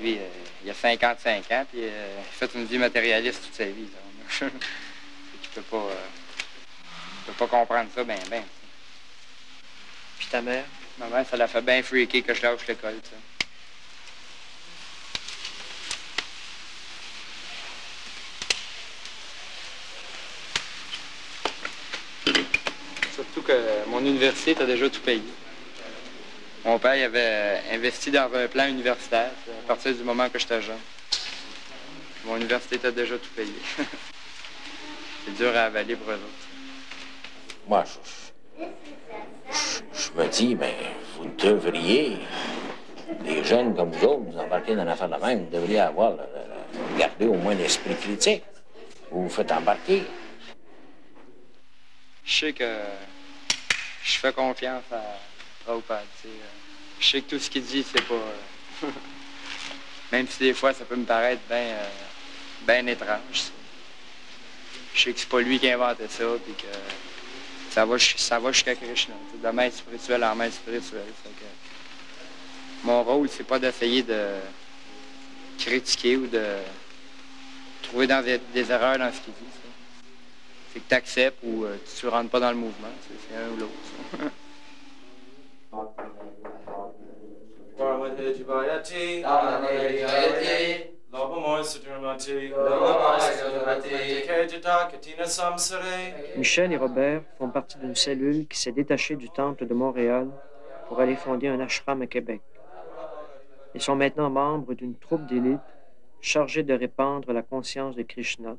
lui, il a 55 ans, puis il a fait une vie matérialiste toute sa vie. Il peut pas comprendre ça bien. Puis ta mère? Ma mère, ça l'a fait bien freaker que je lâche l'école, ça. Surtout que mon université était déjà tout payé. Mon père il avait investi dans un plan universitaire à partir du moment que j'étais jeune. Mon université était déjà tout payé. C'est dur à avaler pour eux autres. Moi, je me dis, mais vous devriez, les jeunes comme vous autres, vous embarquez dans une affaire de même, vous devriez avoir, garder au moins l'esprit critique. Vous vous faites embarquer. Je sais que je fais confiance à Prabhupada. Je sais que tout ce qu'il dit, c'est pas... Même si des fois, ça peut me paraître bien étrange. Je sais que c'est pas lui qui a inventé ça, puis que ça va jusqu'à Krishna. De maître spirituel en maître spirituel. Mon rôle, c'est pas d'essayer de critiquer ou de trouver des erreurs dans ce qu'il dit. C'est que tu acceptes ou tu rentres pas dans le mouvement. C'est un ou l'autre. Michel et Robert font partie d'une cellule qui s'est détachée du Temple de Montréal pour aller fonder un ashram à Québec. Ils sont maintenant membres d'une troupe d'élite chargée de répandre la conscience de Krishna,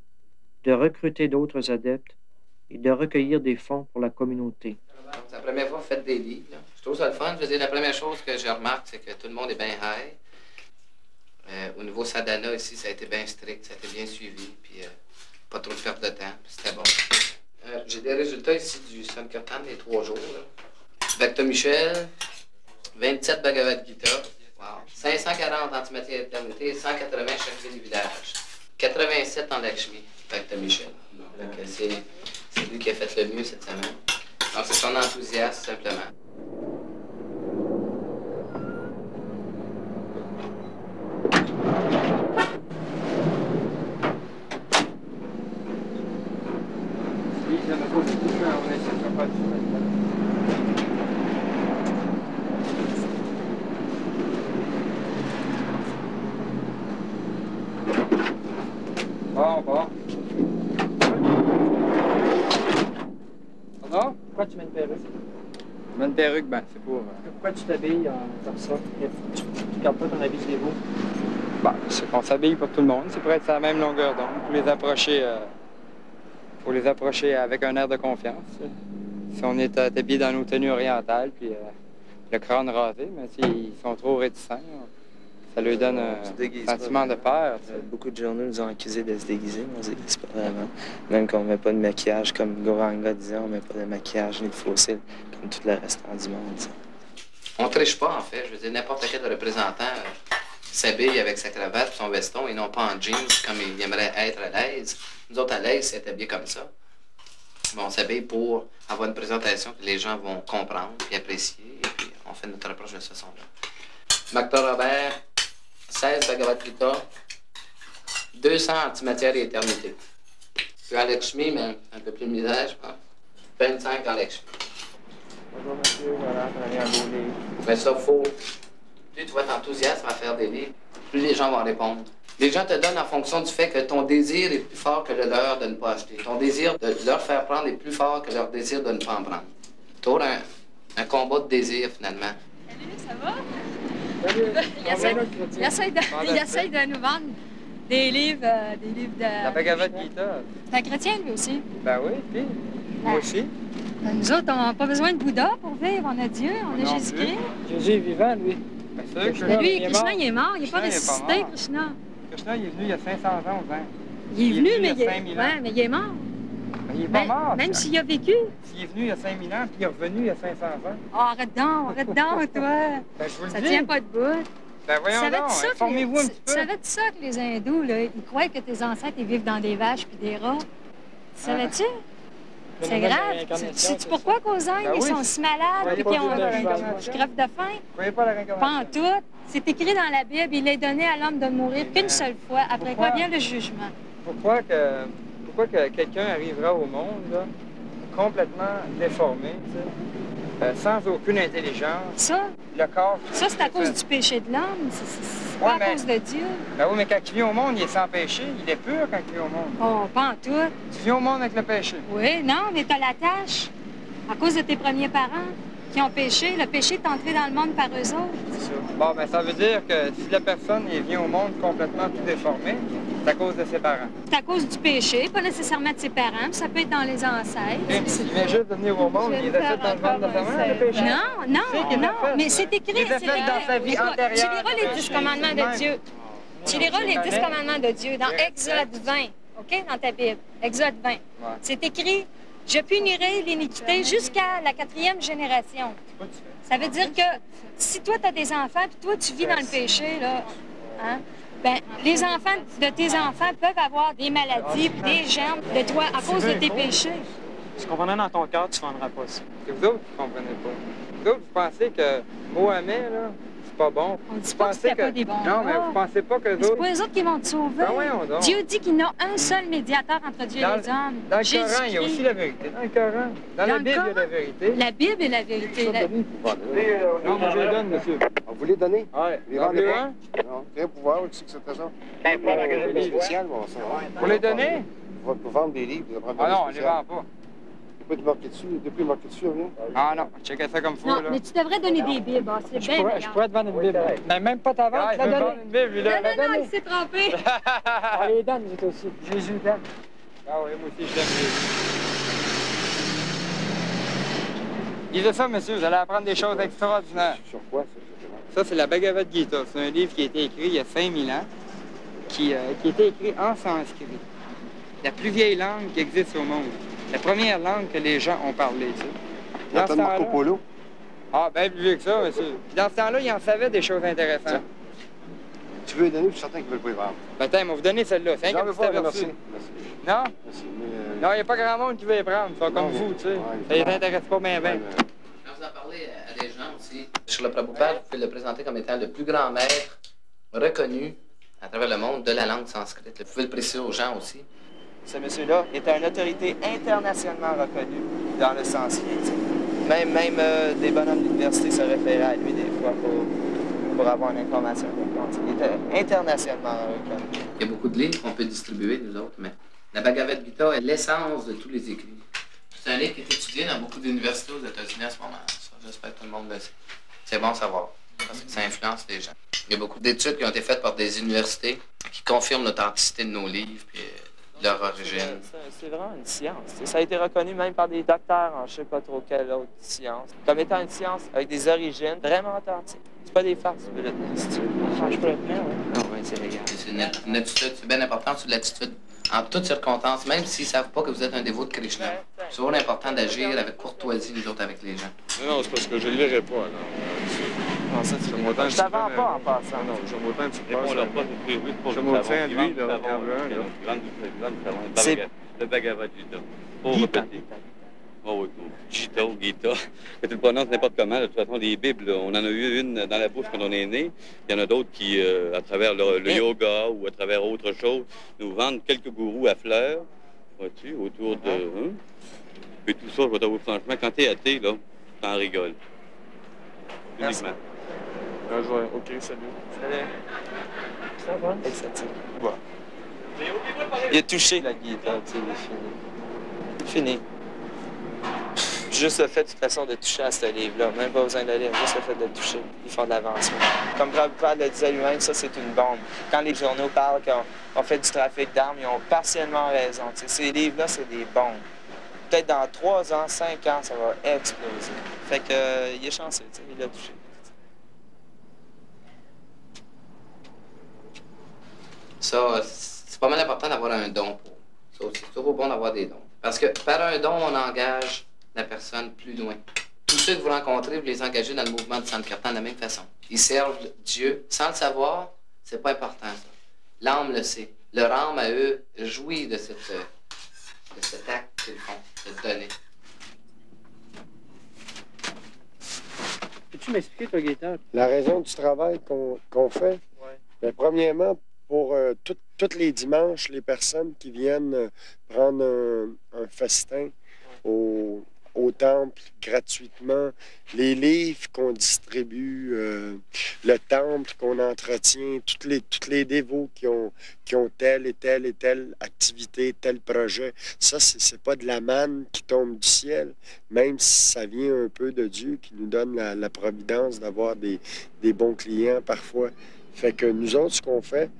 de recruter d'autres adeptes et de recueillir des fonds pour la communauté. C'est la première fois que vous faites des livres. Là. Je trouve ça le fun. Je veux dire, la première chose que je remarque, c'est que tout le monde est bien high. Au niveau sadhana, ici, ça a été bien strict, ça a été bien suivi, puis pas trop de perte de temps, puis c'était bon. J'ai des résultats ici du Sankirtan les 3 jours. Bhakta Michel, 27 Bhagavad Gita, wow. 540 antimatières éternité, 180 chakras du village, 87 en Lakshmi, Bhakta Michel. C'est lui qui a fait le mieux cette semaine. Donc c'est son enthousiasme, simplement. Bon. Pardon? Pourquoi tu mets une perruque? Je mets une perruque, c'est pour... Pourquoi tu t'habilles comme ça? Tu gardes pas ton habit chez vous? C'est qu'on s'habille pour tout le monde. C'est pour être sur la même longueur d'onde. Faut les approcher avec un air de confiance. Si on est habillé dans nos tenues orientales, puis le crâne rasé, mais s'ils sont trop réticents, ça leur donne un sentiment de peur. Beaucoup de journaux nous ont accusés de se déguiser, mais on se déguise pas vraiment. Même qu'on met pas de maquillage, comme Gauranga disait, on met pas de maquillage ni de fossiles, comme tout le restant du monde. Ça. On triche pas, en fait. Je veux dire, n'importe quel représentant s'habille avec sa cravate, son veston, et non pas en jeans, comme il aimerait être à l'aise. Nous autres, à l'aise, c'est habillé comme ça. Mais on s'habille pour avoir une présentation que les gens vont comprendre et apprécier, et puis on fait notre approche de ce son-là. Bhakta Robert, 16 Bhagavad Gita, 200 antimatières et éternité. Puis en Lakshmi, mais un peu plus misère, je pense. 25 en Lakshmi. Bonjour monsieur, voilà, prenez un beau livre. Mais ça, faut... Plus tu vas être enthousiaste à faire des livres, plus les gens vont répondre. Les gens te donnent en fonction du fait que ton désir est plus fort que le leur de ne pas acheter. Ton désir de leur faire prendre est plus fort que leur désir de ne pas en prendre. Toujours un combat de désir, finalement. Salut, ça va? Il essaie de nous vendre des livres de... La Bhagavad Gita. C'est un chrétien, lui aussi. Ben oui, puis moi aussi. Nous autres, on n'a pas besoin de Bouddha pour vivre. On a Dieu, on a Jésus-Christ. Jésus est vivant, lui. Bien sûr, Mais lui, Krishna, il est mort. Il n'est pas ressuscité, Krishna. Krishna, il est venu il y a 500 ans aux Indes. Il est venu, mais il y a 5000 ans. mais il est mort. Ben, il est pas mort. Même s'il a vécu. S'il est venu il y a 5000 ans, puis il est revenu il y a 500 ans. Oh, arrête donc, toi. Ben, je vous le dis. Ça tient pas debout. Ben, voyons donc, informez-vous un petit peu. Savais-tu ça que les hindous, là, ils croient que tes ancêtres, ils vivent dans des vaches puis des rats? Savais-tu? C'est grave. Sais-tu pourquoi qu'aux Indes, Ben ils oui. sont si malades puis qu'ils crèvent de faim? Vous croyez pas à la Pas réincarnation? en tout. C'est écrit dans la Bible, il est donné à l'homme de mourir qu'une seule fois, après quoi vient le jugement. Pourquoi que quelqu'un arrivera au monde, là, complètement déformé, tu sais, sans aucune intelligence, Ça, le corps... c'est à cause du péché de l'homme. C'est pas Ouais, à mais- cause de Dieu. Ben oui, mais quand il vient au monde, il est sans péché, il est pur quand il vient au monde. Oh, pas en tout. Tu viens au monde avec le péché. Oui, non, mais t'as la tâche. À cause de tes premiers parents qui ont péché, le péché est entré dans le monde par eux autres. C'est ça. Bon, ben ça veut dire que si la personne elle vient au monde complètement tout déformé, c'est à cause de ses parents. C'est à cause du péché, pas nécessairement de ses parents, puis ça peut être dans les ancêtres. Il vient juste de venir au monde, il est fait dans le ventre de sa mère, le péché. Non, non, C'est qu'il non, l'a fait, mais ça. c'est écrit. Il l'a c'est fait dans écrit. sa vie Écoute, antérieure. Tu liras les 10 commandements de Dieu. Tu liras les 10 commandements de Dieu dans Exode 20, OK, dans ta Bible. Exode 20. C'est écrit, je punirai l'iniquité jusqu'à la 4e génération. Ça veut dire que si toi, tu as des enfants, puis toi, tu vis dans le péché, là, hein, ben, les enfants de tes enfants peuvent avoir des maladies puis des germes de toi à cause de tes péchés. Ce qu'on vendrait dans ton cœur, tu ne vendras pas ça. Que vous autres, vous comprenez pas. Vous autres, vous pensez que Mohamed, là, c'est pas bon. On dit Vous pas que pensez c'était pas des bons Non, mais gars. vous pensez pas que Mais les c'est autres... pas eux autres qui vont te sauver. Ben voyons donc. Dieu dit qu'il n'y a un seul médiateur entre Dieu et Dans, les hommes. dans le Coran, il y a aussi Jésus-Christ. la vérité. Dans le Coran. Dans la le Bible, il y a Coran? la vérité. La Bible est la vérité. Non, moi, je le donne, monsieur. Vous les donnez? Ouais. Les J'en vendez veux pas? un? Non. Quel pouvoir, c'est que c'était ça? Ben, pas dans quel livre. Spécial, bon, ça. Pour les donner? Pour vendre des livres, vous allez prendre Ah des non, on les spéciales. vend pas. Pas de marqué dessus, depuis marqué dessus, rien. Ah non, checkez ça comme fou, Non, là. mais tu devrais donner des Bibles. Ah, c'est bien Je meilleur. pourrais te vendre une Bible. Mais même pas ta vente, Ah, tu il la veut donnes. vendre une Bible, lui, là. Non, il s'est trompé. On les donne, nous aussi. Jésus donne. Ah oui, moi aussi, je l'aime bien. Lisez ça, monsieur, vous allez apprendre des choses extraordinaires. Sur quoi, ça, exactement? Ça, c'est la Bhagavad Gita. C'est un livre qui a été écrit il y a 5000 ans, qui a été écrit en sanskrit. La plus vieille langue qui existe au monde. La première langue que les gens ont parlé, tu sais. Dans ce Anton Marco temps-là- Polo? Ah, bien plus vieux que ça, monsieur. Puis dans ce temps-là, ils en savaient des choses intéressantes. Tu veux les donner, je suis certain qu'ils veulent pas les vendre. Ben, attends, on va vous donner celle-là. C'est un J'en veux petit pas, aperçu. merci. Merci. Non? Merci. Mais, Non, il n'y a pas grand monde qui veut les prendre. Ils sont comme Non, vous, tu sais. ouais, Ça les intéresse pas bien, bien. Quand vous en parlez à des gens aussi, sur le Prabhupada, vous pouvez le présenter comme étant le plus grand maître reconnu à travers le monde de la langue sanscrite. Vous pouvez le préciser aux gens aussi. Ce monsieur-là était une autorité internationalement reconnue dans le sanskrit. Même des bonhommes d'université se référaient à lui des fois pour avoir une information quelconque. Il était internationalement reconnu. Il y a beaucoup de livres qu'on peut distribuer, nous autres, mais la Bhagavad Gita est l'essence de tous les écrits. C'est un livre qui est étudié dans beaucoup d'universités aux États-Unis à ce moment. Ça, j'espère que tout le monde le sait. C'est bon à savoir, parce que ça influence les gens. Il y a beaucoup d'études qui ont été faites par des universités qui confirment l'authenticité de nos livres et leur origine. C'est vraiment une science. T'sais. Ça a été reconnu même par des docteurs en je sais pas trop quelle autre science, comme étant une science avec des origines vraiment authentiques. C'est pas des farces. Je peux le tenir, oui. Ah oui, c'est légal. C'est une attitude, c'est bien important sur l'attitude. En toutes circonstances, même s'ils ne savent pas que vous êtes un dévot de Krishna. C'est toujours important d'agir avec courtoisie, nous autres, avec les gens. Non, c'est parce que je ne lirai pas, non. Non, ça, J'aime autant je t'avance pas en passant. Non, j'aime autant que tu passes. Réponds-leur pas, c'est oui, pour J'aime le autant savon, lui, grande là, savon, regarde-le, là. grande savon, C'est- le Bhagavad Gita. Pour Gita. répéter. Oh oui, Gita ou Gita. Que tu le prononces n'importe comment. De toute façon, les Bibles, on en a eu une dans la bouche quand on est né. Il y en a d'autres qui, à travers le yoga ou à travers autre chose, nous vendent quelques gourous à fleurs, vois-tu, autour de... Hein? Puis tout ça, je vais t'avouer franchement, quand t'es athée, là, t'en rigoles. Merci. Uniquement. Ah, je vois. OK, salut. Ça va? Exotique. Bon. Il a touché la guitare, tu sais, il est fini. Fini. Juste le fait, de toute façon, de toucher à ce livre-là, même pas besoin de le lire, juste le fait de le toucher, ils font de l'avancement. Comme Prabhupada le disait lui-même, ça, c'est une bombe. Quand les journaux parlent qu'on fait du trafic d'armes, ils ont partiellement raison. Tu sais, ces livres-là, c'est des bombes. Peut-être dans 3 ans, 5 ans, ça va exploser. Fait que, il est chanceux, tu sais, il l'a touché. Ça, c'est pas mal important d'avoir un don pour ça aussi. C'est toujours bon d'avoir des dons. Parce que par un don, on engage la personne plus loin. Tous ceux que vous rencontrez, vous les engagez dans le mouvement de Sankirtan de la même façon. Ils servent Dieu. Sans le savoir, c'est pas important, ça. L'âme le sait. Leur âme, à eux, jouit de cet acte c'est le fond, de donner. Peux-tu m'expliquer, toi, Gaëtan? La raison du travail qu'on fait? Oui. Bien, premièrement, pour tous les dimanches, les personnes qui viennent prendre un festin au temple gratuitement, les livres qu'on distribue, le temple qu'on entretient, tous les dévots qui ont telle et telle et telle activité, tel projet, ça, c'est pas de la manne qui tombe du ciel, même si ça vient un peu de Dieu qui nous donne la providence d'avoir des bons clients parfois. Fait que nous autres, ce qu'on fait,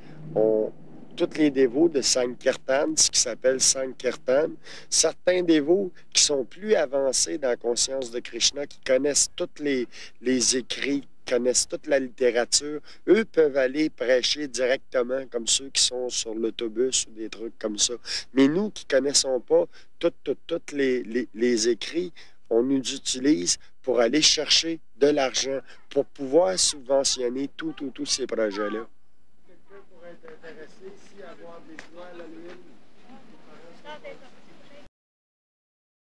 tous les dévots de Sankirtan, ce qui s'appelle Sankirtan, certains dévots qui sont plus avancés dans la conscience de Krishna, qui connaissent tous les écrits, connaissent toute la littérature, eux peuvent aller prêcher directement, comme ceux qui sont sur l'autobus ou des trucs comme ça. Mais nous qui ne connaissons pas tous les écrits, on nous utilise pour aller chercher de l'argent, pour pouvoir subventionner tous ces projets-là. Intéressé ici à voir des toiles à l'huile?